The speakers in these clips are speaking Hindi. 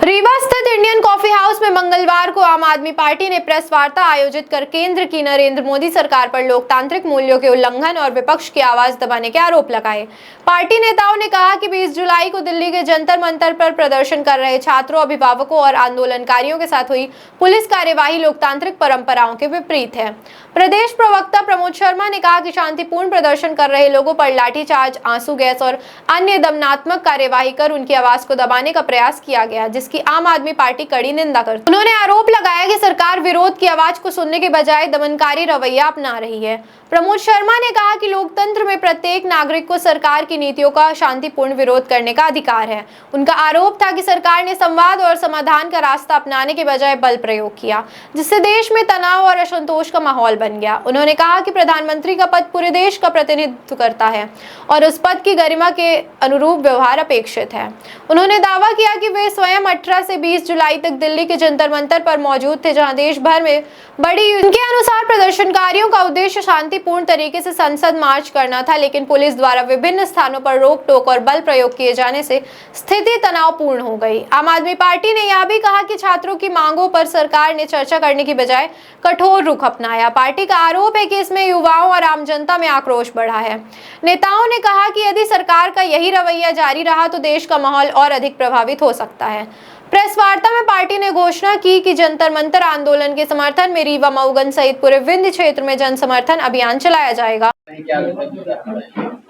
रीवा स्थित इंडियन कॉफी हाउस में मंगलवार को आम आदमी पार्टी ने प्रेस वार्ता आयोजित कर केंद्र की नरेंद्र मोदी सरकार पर लोकतांत्रिक मूल्यों के उल्लंघन और विपक्ष की आवाज दबाने के आरोप लगाए। पार्टी नेताओं ने कहा कि 20 जुलाई को दिल्ली के जंतर मंतर पर प्रदर्शन कर रहे छात्रों, अभिभावकों और आंदोलनकारियों के साथ हुई पुलिस कार्यवाही लोकतांत्रिक परंपराओं के विपरीत है। प्रदेश प्रवक्ता प्रमोद शर्मा ने कहा कि शांतिपूर्ण प्रदर्शन कर रहे लोगों पर लाठीचार्ज, आंसू गैस और अन्य दमनात्मक कार्यवाही कर उनकी आवाज को दबाने का प्रयास किया गया, जिसकी आम आदमी पार्टी कड़ी निंदा करती है। उन्होंने आरोप लगाया कि सरकार विरोध की आवाज को सुनने के बजाय दमनकारी रवैया अपना रही है। प्रमोद शर्मा ने कहा कि लोकतंत्र में प्रत्येक नागरिक को सरकार की नीतियों का शांतिपूर्ण विरोध करने का अधिकार है। उनका आरोप था कि सरकार ने संवाद और समाधान का रास्ता अपनाने के बजाय बल प्रयोग किया, जिससे देश में तनाव और असंतोष का माहौल बन गया। उन्होंने कहा कि प्रधानमंत्री का पद पूरे देश का प्रतिनिधित्व करता है और उस पद की गरिमा के अनुरूप व्यवहार अपेक्षित है। उन्होंने दावा किया कि वे स्वयं 18 से 20 जुलाई तक दिल्ली के जंतर मंतर पर मौजूद थे, जहां देश भर में बड़ी उनके अनुसार प्रदर्शनकारियों का उद्देश्य शांतिपूर्ण तरीके से संसद मार्च करना था, लेकिन पुलिस द्वारा विभिन्न स्थानों पर रोक टोक और बल प्रयोग किए जाने से स्थिति तनावपूर्ण हो गई। आम आदमी पार्टी ने यह भी कहा कि छात्रों की मांगों पर सरकार ने चर्चा करने की बजाय कठोर रुख अपनाया। पार्टी का आरोप है कि इसमें युवाओं और आम जनता में आक्रोश बढ़ा है। नेताओं ने कहा कि यदि सरकार का यही रवैया जारी रहा तो देश का माहौल और अधिक प्रभावित हो सकता है। प्रेस वार्ता में पार्टी ने घोषणा की कि जंतर मंतर आंदोलन के समर्थन में रीवा, मऊगंज सहित पूरे विंध्य क्षेत्र में जन समर्थन अभियान चलाया जाएगा।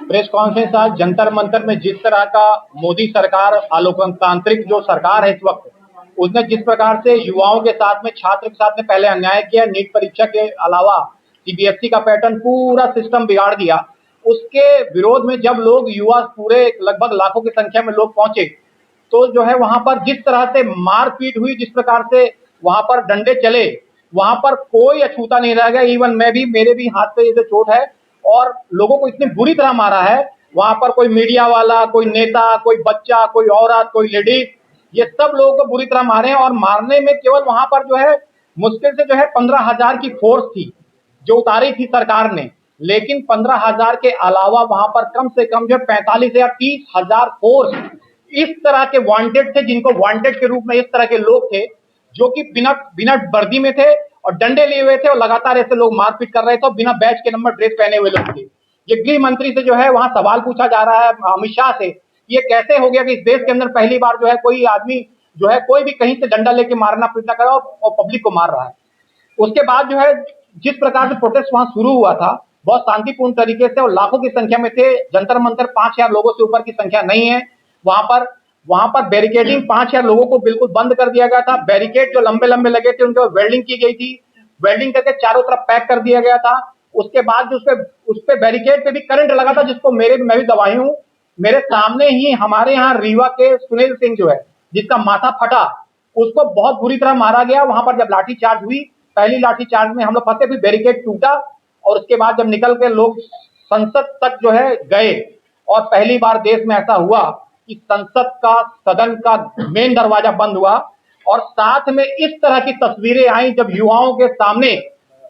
प्रेस कॉन्फ्रेंस आज जंतर मंतर में जिस तरह का मोदी सरकार अलोकतांत्रिक जो सरकार है इस वक्त, उसने जिस प्रकार से युवाओं के साथ में, छात्र के साथ में पहले अन्याय किया, नीट परीक्षा के अलावा सीबीएसई का पैटर्न पूरा सिस्टम बिगाड़ दिया, उसके विरोध में जब लोग युवा पूरे लगभग लाखों की संख्या में लोग पहुंचे, तो जो है वहां पर जिस तरह से मारपीट हुई, जिस प्रकार से वहां पर डंडे चले, वहां पर कोई अछूता नहीं रह गया। इवन मैं भी, मेरे भी हाथ पे जैसे चोट है और लोगों को इतनी बुरी तरह मारा है। वहां पर कोई मीडिया वाला, कोई नेता, कोई बच्चा, कोई औरत, कोई लेडीज, ये सब लोगों को बुरी तरह मारे। और मारने में केवल वहां पर जो है मुश्किल से जो है 15,000 की फोर्स थी जो उतारी थी सरकार ने, लेकिन 15,000 के अलावा वहां पर कम से कम जो 45 या 30,000 फोर्स इस तरह के वांटेड थे, जिनको वांटेड के रूप में इस तरह के लोग थे जो कि बिना वर्दी में थे और डंडे लिए हुए थे और लगातार ऐसे लोग मारपीट कर रहे थे और बिना बैच के नंबर ड्रेस पहने हुए लोग थे। ये गृह मंत्री से जो है वहां सवाल पूछा जा रहा है, अमित शाह से, ये कैसे हो गया कि इस देश के अंदर पहली बार जो है कोई आदमी जो है कोई भी कहीं से डंडा लेके मारना पीटना कर रहा और पब्लिक को मार रहा है। उसके बाद जो है जिस प्रकार से प्रोटेस्ट वहां शुरू हुआ था बहुत शांतिपूर्ण तरीके से और लाखों की संख्या में थे। जंतर मंतर 5,000 लोगों से ऊपर की संख्या नहीं है। वहां पर बैरिकेडिंग 5,000 लोगों को बिल्कुल बंद कर दिया गया था। बैरिकेड जो लंबे लंबे लगे थे उनके वेल्डिंग की गई थी, वेल्डिंग करके चारों तरफ पैक कर दिया गया था। उसके बाद जो उस पे बैरिकेड पे भी करंट लगा था, जिसको मैं भी गवाही हूं। मेरे सामने ही हमारे यहाँ रीवा के सुनील सिंह जो है, जिसका माथा फटा, उसको बहुत बुरी तरह मारा गया। वहां पर जब लाठी चार्ज हुई, पहली लाठी चार्ज में हम लोग फंसे, फिर बैरिकेड टूटा और उसके बाद जब निकल के लोग संसद तक जो है गए और पहली बार देश में ऐसा हुआ कि संसद का, सदन का मेन दरवाजा बंद हुआ और साथ में इस तरह की तस्वीरें आई जब युवाओं के सामने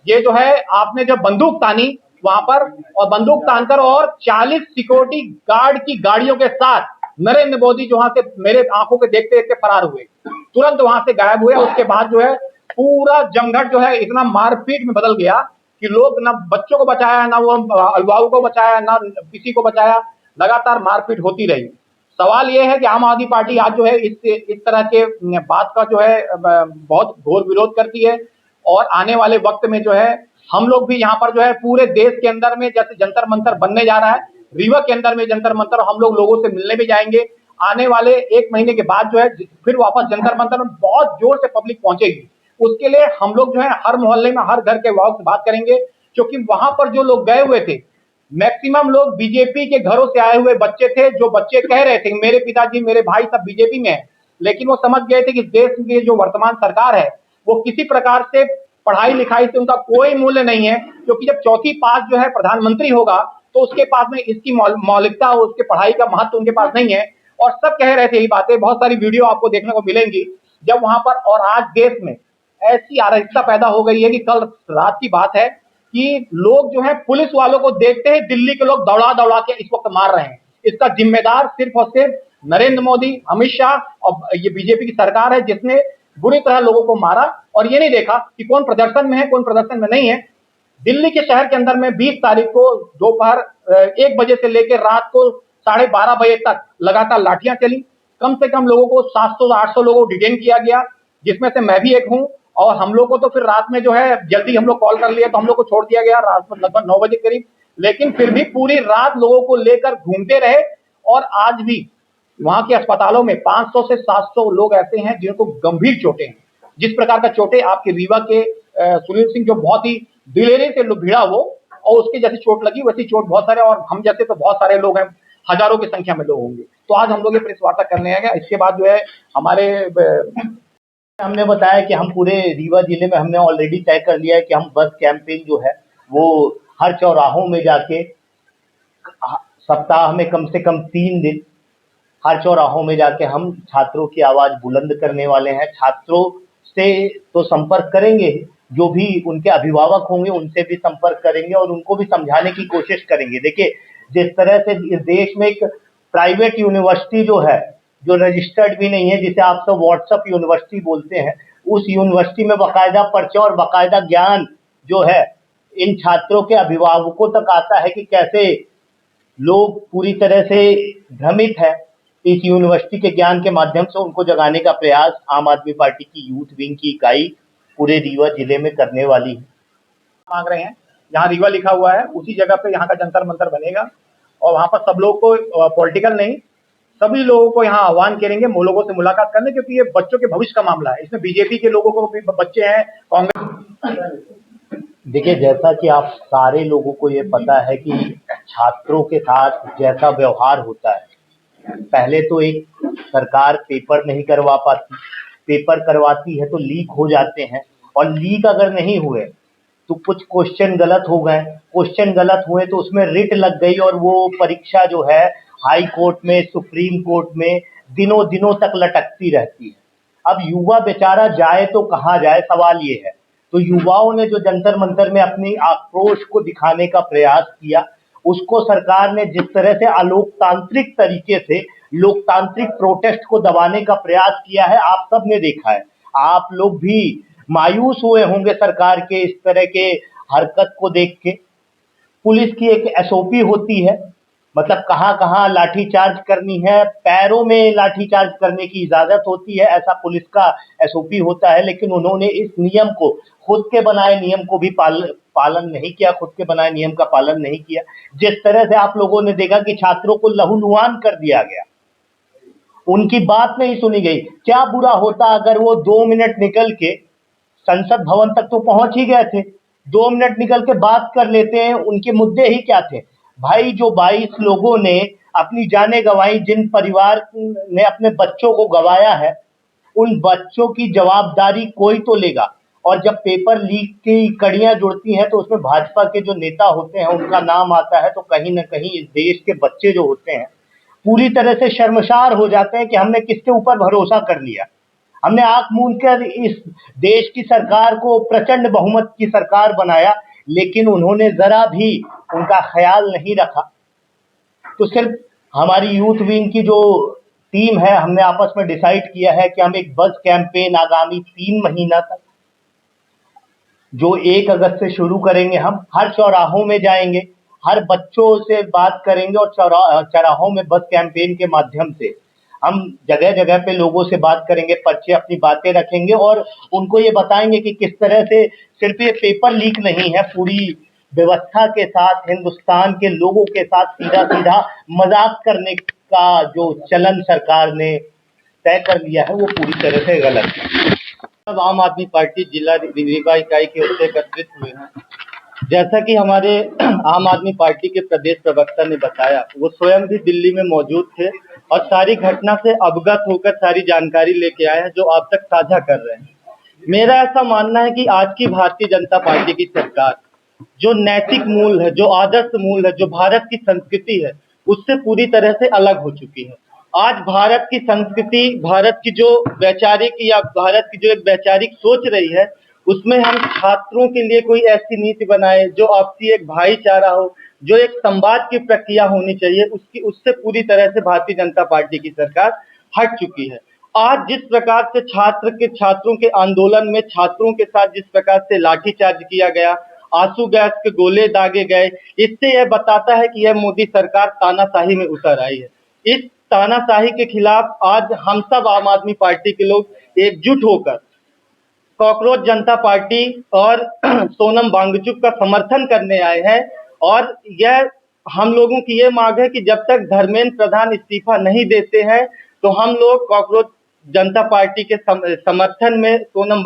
ये जो है आपने जब बंदूक तानी वहां पर और बंदूक तानकर और 40 सिक्योरिटी गार्ड की गाड़ियों के साथ नरेंद्र मोदी जो वहां से मेरे आंखों के देखते देखते फरार हुए, तुरंत वहां से गायब हुए। उसके बाद जो है पूरा जमघट जो है इतना मारपीट में बदल गया कि लोग ना बच्चों को बचाया, ना वो अभिभावकों को बचाया, ना किसी को बचाया, लगातार मारपीट होती रही। सवाल यह है कि आम आदमी पार्टी आज जो है इस तरह के बात का जो है बहुत घोर विरोध करती है और आने वाले वक्त में जो है हम लोग भी यहाँ पर जो है पूरे देश के अंदर में जैसे जंतर मंतर बनने जा रहा है, रीवा के अंदर में जंतर मंतर, हम लोग लोगों से मिलने भी जाएंगे। आने वाले 1 महीने के बाद जो है फिर वापस जंतर मंतर में बहुत जोर से पब्लिक पहुंचेगी। उसके लिए हम लोग जो है हर मोहल्ले में, हर घर के वालों से बात करेंगे, क्योंकि वहां पर जो लोग गए हुए थे मैक्सिमम लोग बीजेपी के घरों से आए हुए बच्चे थे, जो बच्चे कह रहे थे मेरे पिताजी, मेरे भाई सब बीजेपी में है, लेकिन वो समझ गए थे कि देश की जो वर्तमान सरकार है वो किसी प्रकार से पढ़ाई लिखाई से उनका कोई मूल्य नहीं है, क्योंकि जब चौथी पास जो है प्रधानमंत्री होगा तो उसके पास में इसकी मौलिकता, उसके पढ़ाई का महत्व उनके पास नहीं है। और सब कह रहे थे यही बातें। बहुत सारी वीडियो आपको देखने को मिलेंगी जब वहां पर, और आज देश में ऐसी अराजकता पैदा हो गई है कि कल रात की बात है कि लोग जो है पुलिस वालों को देखते हैं दिल्ली के लोग दौड़ा दौड़ा के इस वक्त मार रहे हैं। इसका जिम्मेदार सिर्फ और सिर्फ नरेंद्र मोदी, अमित शाह और ये बीजेपी की सरकार है जिसने बुरी तरह लोगों को मारा और ये नहीं देखा कि कौन प्रदर्शन में है, कौन प्रदर्शन में नहीं है। दिल्ली के शहर के अंदर में 20 तारीख को दोपहर 1 बजे से लेकर रात को 12:30 बजे तक लगातार लाठियां चली। कम से कम लोगों को 700 से 800 लोगों को डिटेन किया गया, जिसमें से मैं भी एक हूं। और हम लोग को तो फिर रात में जो है जल्दी हम लोग कॉल कर लिया तो हम लोग को छोड़ दिया गया रात में लगभग 9 बजे करीब। लेकिन फिर भी पूरी रात लोगों को लेकर घूमते रहे और आज भी वहां के अस्पतालों में 500 से 700 लोग ऐसे हैं जिनको गंभीर चोटें हैं। जिस प्रकार का चोटें आपके रीवा के सुनील सिंह जो बहुत ही दिलेरी से भिड़ा वो और उसके जैसी चोट लगी, वैसी चोट बहुत सारे और हम जैसे तो बहुत सारे लोग हैं, हजारों की संख्या में लोग होंगे। तो आज हम लोग ये प्रेस वार्ता करने आए हैं। इसके बाद जो है हमारे हमने बताया कि हम पूरे रीवा जिले में हमने ऑलरेडी तय कर लिया है कि हम बस कैंपेन जो है वो हर चौराहों में जाके सप्ताह में कम से कम 3 दिन हर चौराहों में जाके हम छात्रों की आवाज बुलंद करने वाले हैं। छात्रों से तो संपर्क करेंगे, जो भी उनके अभिभावक होंगे उनसे भी संपर्क करेंगे और उनको भी समझाने की कोशिश करेंगे। देखिए, जिस तरह से इस देश में एक प्राइवेट यूनिवर्सिटी जो है, जो रजिस्टर्ड भी नहीं है, जिसे आप सब व्हाट्सएप यूनिवर्सिटी बोलते हैं, उस यूनिवर्सिटी में बाकायदा पर्चे और बाकायदा ज्ञान जो है इन छात्रों के अभिभावकों तक आता है कि कैसे लोग पूरी तरह से भ्रमित है। इस यूनिवर्सिटी के ज्ञान के माध्यम से उनको जगाने का प्रयास आम आदमी पार्टी की यूथ विंग की इकाई पूरे रीवा जिले में करने वाली है। मांग रहे हैं, जहाँ रीवा लिखा हुआ है उसी जगह पे यहाँ का जंतर मंतर बनेगा और वहां पर सब लोग को पॉलिटिकल नहीं, सभी लोगों को यहाँ आह्वान करेंगे लोगों से मुलाकात करने, क्योंकि ये बच्चों के भविष्य का मामला है। इसमें बीजेपी के लोगों को भी बच्चे हैं, कांग्रेस। देखिए, जैसा कि आप सारे लोगों को ये पता है कि छात्रों के साथ जैसा व्यवहार होता है, पहले तो एक सरकार पेपर नहीं करवा पाती, पेपर करवाती है तो लीक हो जाते हैं और लीक अगर नहीं हुए तो कुछ क्वेश्चन गलत हो गए, क्वेश्चन गलत हुए तो उसमें रिट लग गई और वो परीक्षा जो है हाई कोर्ट में, सुप्रीम कोर्ट में दिनों दिनों तक लटकती रहती है। अब युवा बेचारा जाए तो कहाँ जाए, सवाल ये है। तो युवाओं ने जो जंतर मंतर में अपनी आक्रोश को दिखाने का प्रयास किया, उसको सरकार ने जिस तरह से अलोकतांत्रिक तरीके से लोकतांत्रिक प्रोटेस्ट को दबाने का प्रयास किया है, आप सब ने देखा है। आप लोग भी मायूस हुए होंगे सरकार के इस तरह के हरकत को देख के। पुलिस की एक एसओपी होती है, मतलब कहाँ कहाँ लाठीचार्ज करनी है, पैरों में लाठीचार्ज करने की इजाजत होती है, ऐसा पुलिस का एसओपी होता है। लेकिन उन्होंने इस नियम को, खुद के बनाए नियम को भी पालन नहीं किया, खुद के बनाए नियम का पालन नहीं किया। जिस तरह से आप लोगों ने देखा कि छात्रों को लहूलुहान कर दिया गया, उनकी बात नहीं सुनी गई। क्या बुरा होता अगर वो 2 मिनट निकल के, संसद भवन तक तो पहुंच ही गए थे, 2 मिनट निकल के बात कर लेते हैं, उनके मुद्दे ही क्या थे। भाई, जो 22 लोगों ने अपनी जानें गंवाई, जिन परिवार ने अपने बच्चों को गंवाया है, उन बच्चों की जवाबदारी कोई तो लेगा। और जब पेपर लीक की कड़ियां जुड़ती हैं तो उसमें भाजपा के जो नेता होते हैं उनका नाम आता है, तो कहीं ना कहीं इस देश के बच्चे जो होते हैं पूरी तरह से शर्मसार हो जाते हैं कि हमने किसके ऊपर भरोसा कर लिया। हमने आंख मूंद कर इस देश की सरकार को प्रचंड बहुमत की सरकार बनाया, लेकिन उन्होंने जरा भी उनका ख्याल नहीं रखा। तो सिर्फ हमारी यूथ विंग की जो टीम है, हमने आपस में डिसाइड किया है कि हम एक बस कैंपेन आगामी 3 महीना तक, जो 1 अगस्त से शुरू करेंगे, हम हर चौराहों में जाएंगे, हर बच्चों से बात करेंगे और चौराहों में बस कैंपेन के माध्यम से हम जगह जगह पे लोगों से बात करेंगे, पर्चे अपनी बातें रखेंगे और उनको ये बताएंगे कि किस तरह से सिर्फ ये पेपर लीक नहीं है, पूरी व्यवस्था के साथ, हिंदुस्तान के लोगों के साथ सीधा सीधा मजाक करने का जो चलन सरकार ने तय कर लिया है, वो पूरी तरह से गलत है। अब आम आदमी पार्टी जिला रीवा इकाई के ओर से एकत्रित हुए हैं। जैसा कि हमारे आम आदमी पार्टी के प्रदेश प्रवक्ता ने बताया, वो स्वयं भी दिल्ली में मौजूद थे और सारी घटना से अवगत होकर सारी जानकारी लेके आए हैं, जो आप तक साझा कर रहे हैं। मेरा ऐसा मानना है कि आज की भारतीय जनता पार्टी की सरकार जो नैतिक मूल है, जो आदर्श मूल है, जो भारत की संस्कृति है, उससे पूरी तरह से अलग हो चुकी है। आज भारत की संस्कृति, भारत की जो वैचारिक या भारत की जो एक वैचारिक सोच रही है, उसमें हम छात्रों के लिए कोई ऐसी नीति बनाए जो आपसी एक भाईचारा हो, जो एक संवाद की प्रक्रिया होनी चाहिए उससे पूरी तरह से भारतीय जनता पार्टी की सरकार हट चुकी है। आज जिस प्रकार से छात्रों के आंदोलन में छात्रों के साथ जिस प्रकार से लाठीचार्ज किया गया, आंसू गैस के गोले दागे गए, इससे यह बताता है कि यह मोदी सरकार तानाशाही में उतर आई है। इस तानाशाही के खिलाफ आज हम सब आम आदमी पार्टी के लोग एकजुट होकर कॉकरोच जनता पार्टी और सोनम वांगचुक का समर्थन करने आए हैं और यह हम लोगों की ये मांग है कि जब तक धर्मेंद्र प्रधान इस्तीफा नहीं देते हैं तो हम लोग कॉकरोच जनता पार्टी के समर्थन में, सोनम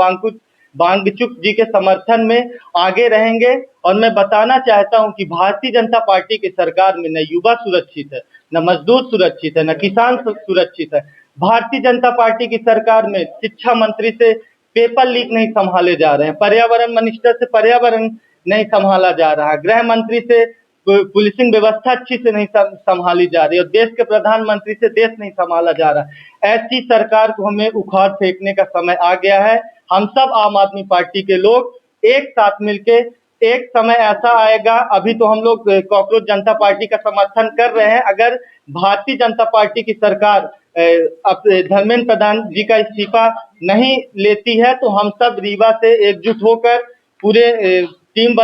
वांगचुक जी के समर्थन में आगे रहेंगे। और मैं बताना चाहता हूं कि भारतीय जनता पार्टी की सरकार में न युवा सुरक्षित है, न मजदूर सुरक्षित है, न किसान सुरक्षित है। भारतीय जनता पार्टी की सरकार में शिक्षा मंत्री से पेपर लीक नहीं संभाले जा रहे हैं, पर्यावरण मिनिस्टर से पर्यावरण नहीं संभाला जा रहा है, गृह मंत्री से पुलिसिंग व्यवस्था अच्छी से नहीं संभाली जा रही है और देश के प्रधानमंत्री से देश नहीं संभाला जा रहा। ऐसी सरकार को हमें उखाड़ फेंकने का समय आ गया है। हम सब आम आदमी पार्टी के लोग एक साथ मिलके, एक समय ऐसा आएगा, अभी तो हम लोग कॉकरोच जनता पार्टी का समर्थन कर रहे हैं, अगर भारतीय जनता पार्टी की सरकार धर्मेंद्र प्रधान जी का इस्तीफा नहीं लेती है तो हम सब रीवा से एकजुट होकर पूरे टीम